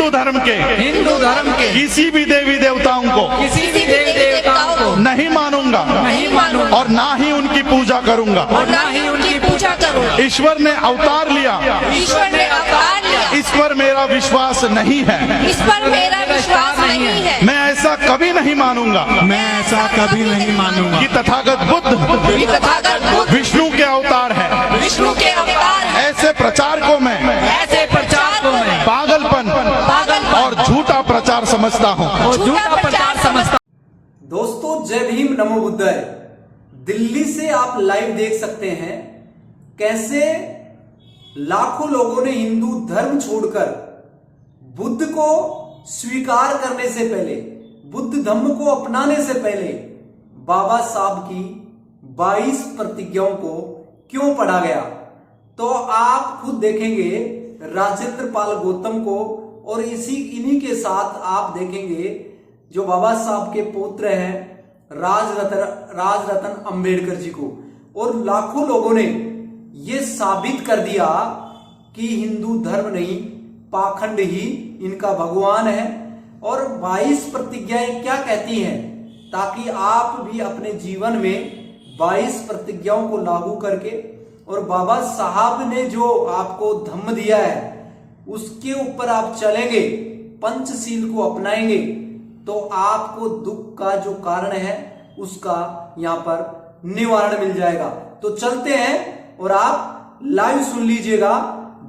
हिंदू धर्म के किसी भी देवी देवताओं को नहीं मानूंगा और ना ही उनकी पूजा करूंगा। ईश्वर ने अवतार लिया, इस पर मेरा विश्वास नहीं है। मैं ऐसा कभी नहीं मानूंगा कि तथागत बुद्ध विष्णु के अवतार है। ऐसे प्रचार को मैं पागलपन और झूठा प्रचार समझता हूँ। दोस्तों जय भीम नमो बुद्धाय। दिल्ली से आप लाइव देख सकते हैं कैसे लाखों लोगों ने हिंदू धर्म छोड़कर बुद्ध को स्वीकार करने से पहले, बुद्ध धम्म को अपनाने से पहले बाबा साहब की 22 प्रतिज्ञाओं को क्यों पढ़ा गया। तो आप खुद देखेंगे राजेंद्र पाल गौतम को और इन्हीं के साथ आप देखेंगे जो बाबा साहब के पुत्र हैं राजरतन अंबेडकर जी को, और लाखों लोगों ने यह साबित कर दिया कि हिंदू धर्म नहीं पाखंड ही इनका भगवान है। और 22 प्रतिज्ञाएं क्या कहती हैं, ताकि आप भी अपने जीवन में 22 प्रतिज्ञाओं को लागू करके और बाबा साहब ने जो आपको धम्म दिया है उसके ऊपर आप चलेंगे, पंचशील को अपनाएंगे, तो आपको दुख का जो कारण है उसका यहाँ पर निवारण मिल जाएगा। तो चलते हैं और आप लाइव सुन लीजिएगा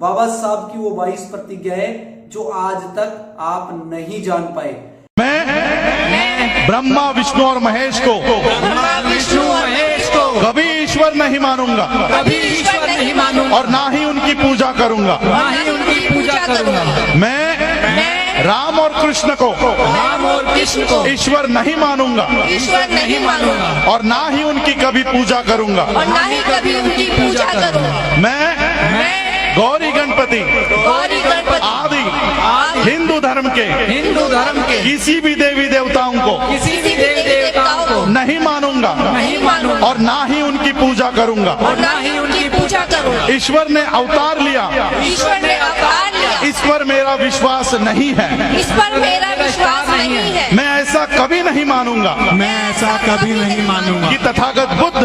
बाबा साहब की वो 22 प्रतिज्ञाएं जो आज तक आप नहीं जान पाए। मैं ब्रह्मा विष्णु और महेश को कभी ईश्वर नहीं मानूंगा और ना ही उनकी पूजा करूंगा। मैं राम और कृष्ण को ईश्वर नहीं मानूंगा और ना ही उनकी कभी पूजा करूंगा। मैं गौरी गणपति आदि हिंदू धर्म के किसी भी देवी देवताओं को नहीं मानूंगा और ना ही उनकी पूजा करूंगा। ईश्वर ने अवतार लिया, इस पर मेरा विश्वास नहीं है। मैं ऐसा कभी नहीं मानूंगा कि तथागत बुद्ध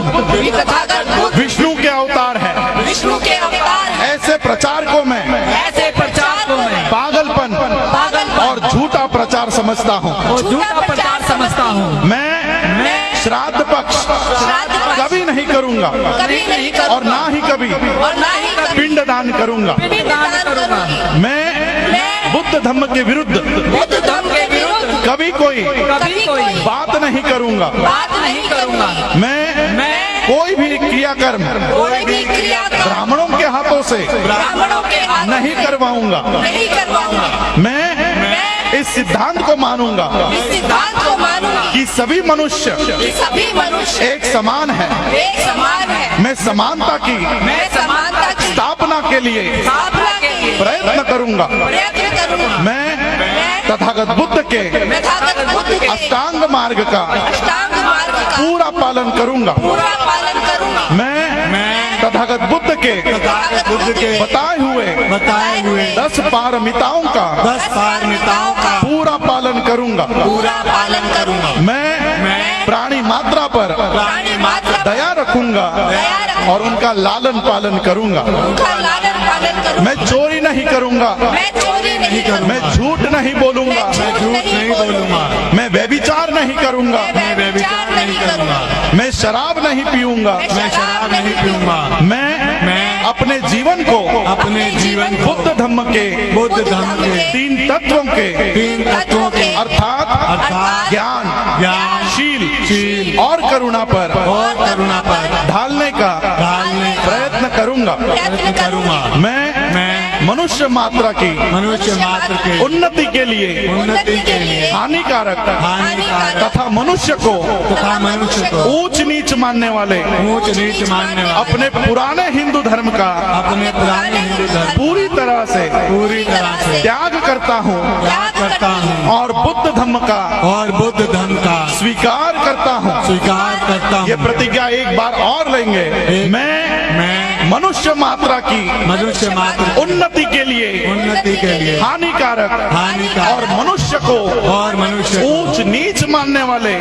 विष्णु के अवतार है। ऐसे प्रचार को मैं पागलपन और झूठा प्रचार समझता हूँ। मैं श्राद्ध पक्ष कभी नहीं करूंगा और ना ही कभी पिंडदान करूंगा। मैं बुद्ध धम्म के विरुद्ध कभी कोई बात नहीं करूंगा। मैं कोई भी क्रियाकर्म ब्राह्मणों के हाथों से नहीं करवाऊंगा। मैं इस सिद्धांत को मानूंगा कि सभी मनुष्य एक समान है। मैं समानता की स्थापना के लिए प्रयत्न करूंगा। मैं तथागत बुद्ध के अष्टांग मार्ग का पूरा पालन करूंगा। मैं तथागत बुद्ध के बताए हुए 10 पारमिताओं का पूरा पालन करूंगा। मैं प्राणी मात्रा पर दया रखूंगा और उनका लालन पालन करूंगा। मैं चोरी नहीं करूंगा, मैं झूठ नहीं बोलूंगा, मैं व्यभिचार नहीं करूंगा, मैं शराब नहीं पीऊंगा। मैं अपने जीवन को बुद्ध धम्म के 3 तत्वों के अर्थात ज्ञान, शील और करुणा पर ढालने का प्रयत्न करूंगा। मैं मनुष्य मात्रा की उन्नति के लिए हानिकारक तथा मनुष्य को ऊंच नीच मानने वाले अपने पुराने हिंदू धर्म का पूरी तरह से त्याग करता हूँ और बुद्ध धम्म का स्वीकार करता हूँ। ये प्रतिज्ञा एक बार और लेंगे। मैं मनुष्य मात्रा की उन्नति उन्नति के लिए हानिकारक और मनुष्य को ऊंच नीच मानने वाले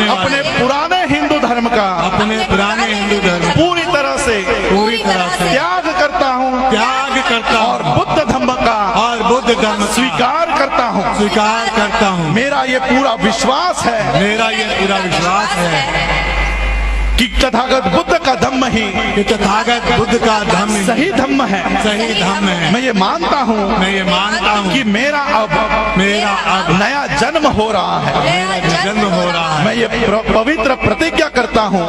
अपने पुराने हिंदू धर्म का पूरी तरह से त्याग करता हूँ और बुद्ध धर्म का स्वीकार करता हूँ। मेरा ये पूरा विश्वास है कि तथागत बुद्ध का धम्म ही सही धम्म है। मैं ये मानता हूँ कि मेरा अब नया जन्म हो रहा है। मैं ये पवित्र प्रतिज्ञा करता हूँ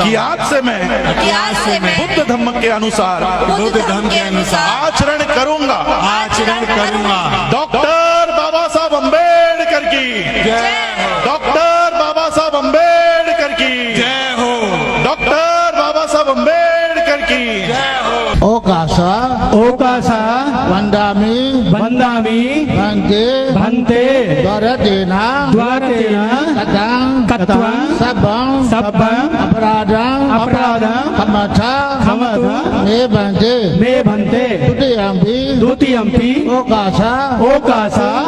कि आज से मैं बुद्ध धम्म के अनुसार आचरण करूंगा। डॉक्टर बाबा साहब अम्बेडकर की डॉक्टर बाबा साहब अम्बेडकर की जय हो। डॉक्टर बाबा साहब अम्बेडकर की जय हो। ओकासा वंदामि भन्ते द्वारतेन कथं सभं अपराधं क्षमथ मे भन्ते द्वितीयम्पि ओकासा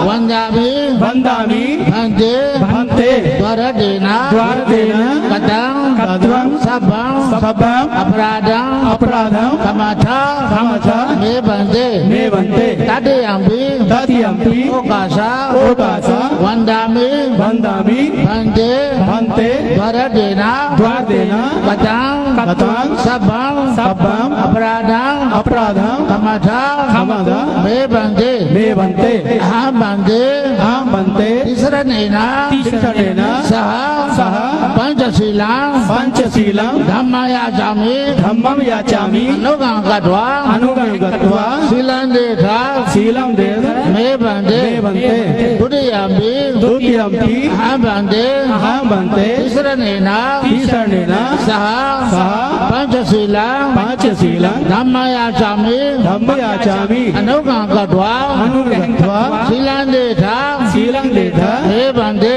वंदामि भन्ते द्वारतेन कथं सभं अपराधं क्षमथ मे भन्ते तृतीयम्पि ओकासा वंदामि भन्ते द्वारतेन कथं सभं अपराधं क्षमथ मे भन्ते अहं भन्ते तीसरनेन सह पंचशीलं धम्मं याचामि अनुगं गत्वा शीलं देथ मे भन्ते द्वितीयम्पि अहं भन्ते तीसरनेन सह पंचशीलं धम्मं याचामि अनुगं गत्वा शीलं देथ मे भन्ते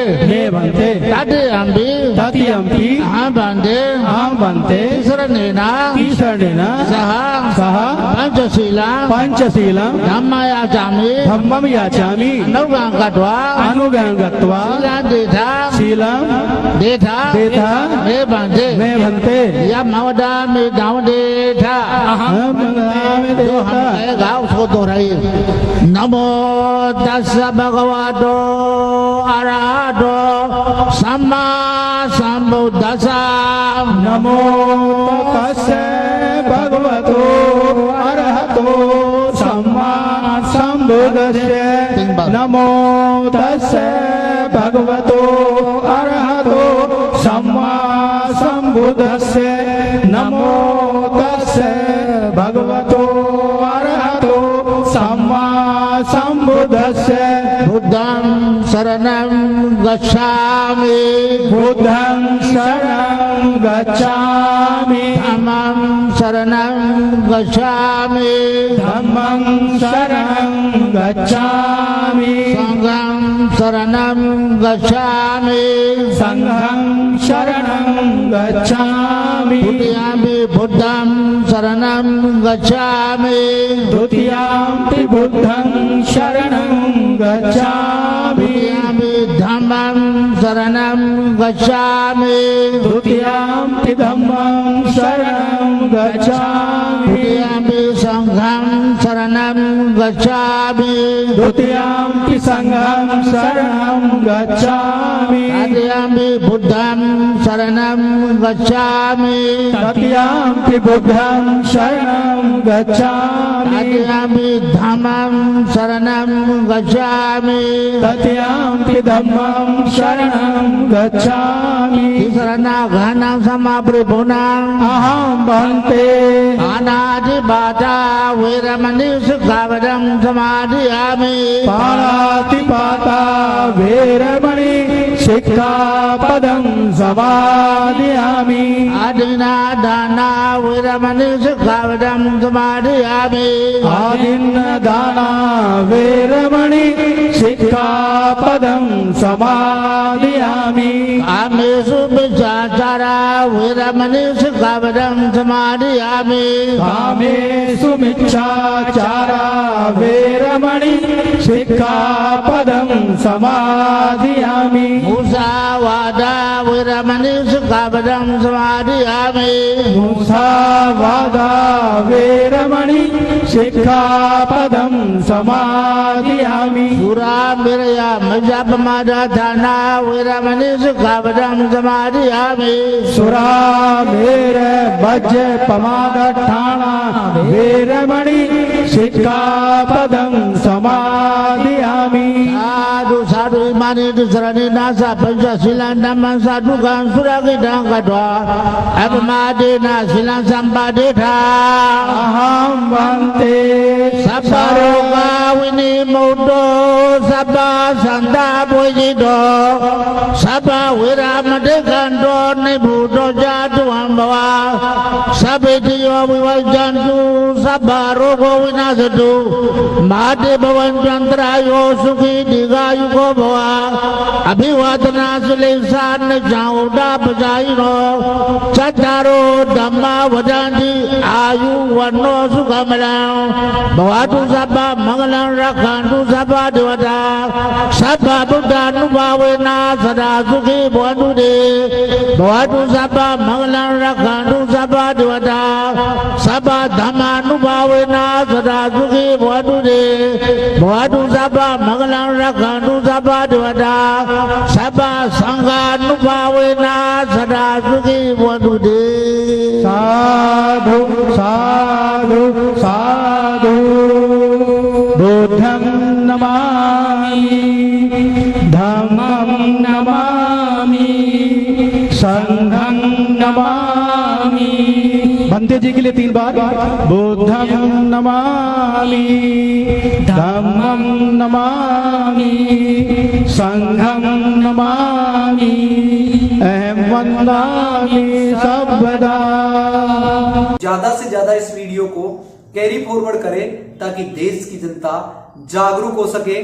तृतीयम्पि अहं भन्ते तीसरनेन सह पंचशीलं धम्मं याचामि अनुगं गत्वा शीलं देथा मे भन्ते यम वदामि दावदेथा गाँव उसको दोहराइए। नमो तस्स भगवतो अरहतो सम्मा सम्बुद्धस्सा। नमो तस्स भगवतो अरहतो सम्मा सम्बुद्धस्य। नमो तस्स भगवतो अरहतो सम्मा सम्बुद्धस्य। नमो तस्स भगवतो अरहतो सम्मा सम्बुद्धस्य। बुद्धं शरणं गच्छामि धम्मं शरणं गच्छामि संघं शरणं गच्छामि द्वितीयम्पि बुद्धं शरणं गच्छामि द्वितीयम्पि धम्मं शरणं गच्छामि द्वितीयम्पि संघं शरणं गच्छामि तृतीयम्पि बुद्धं शरणं गच्छामि तृतीयम्पि धम्मं शरणं गच्छामि शरणागहनं समापरिपूर्णम् अहं भन्ते अनादिपाता वैरमणि शिक्षापदं समादयामि। पाणातिपाता वेरमणि सिक्खापदं समादयामि आदिन्नदाना वैरमणि सिक्खापदं समादयामि आदिन्नदाना वेरमणि सिक्खापदं समादयामि कामेषु मिथ्याचारा वैरमणि सिक्खापदं समादयामि कामेषु मिच्छाचारा वेरमणि सिक्खापदं समादयामि मुसावादा वैरमणि सिक्खापदं समादयामि मुसावादा वेरमणि सिक्खापदं समादयामि सुरामेरया मज्जपमादधाना वैरमणि सिक्खापदं समादयामि सुरामेर भज पमादठाना वेरमणि सिक्खापदं समादयामि साधु साधु इमानि दुसरनि नासा पंचशीलां धम्मं साधुकां सुरागितां गत्वा अपमादेना शीलां सम्पादेथा अहं वन्ते सब्बरोगा विनिमुक्तो सब्ब सन्तापोजितो सब्ब विरामदेकन्तो निभूतो जातुं भवा सब्बेतियो विवर्जन्तु सब्ब रोगो विनाशतु माते भवन्तन्तरायो सुखी दीर्घायुको भवा अभिवादना सुलेशान जाऊदा बजाइनो चत्तारो धम्मा वदन्ति आयु वन्नो सुखमलं भवतु सब्बा मंगलं रक्षन्तु सब्बा देवता सब्बा बुद्धानुभावेन सदा सुखी भवन्तु ते भवतु सब्बा मंगलं रक्षन्तु सब्बा देवता सब्बा धम्मानुभावेन सदा सुखी भवन्तु ते भवतु सब्बा मंगलं रक्षन्तु सब्बा देवता सब्बा संघानुभावेन सदा सुखी भवन्तु ते साधु साधु साधु बुद्धं नमामि धम्मं नमामि संघं नमामि बंदे जी के लिए 3 बार बुद्धं नमामि धम्मं नमामि संघं नमामि अहं वन्दामि सर्वदा। ज्यादा से ज्यादा इस वीडियो को कैरी फॉरवर्ड करें ताकि देश की जनता जागरूक हो सके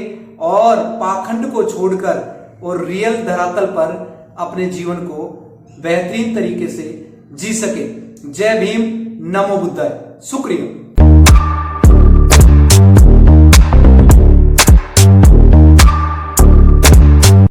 और पाखंड को छोड़कर और रियल धरातल पर अपने जीवन को बेहतरीन तरीके से जी सके। जय भीम, नमो बुद्धाय, शुक्रिया।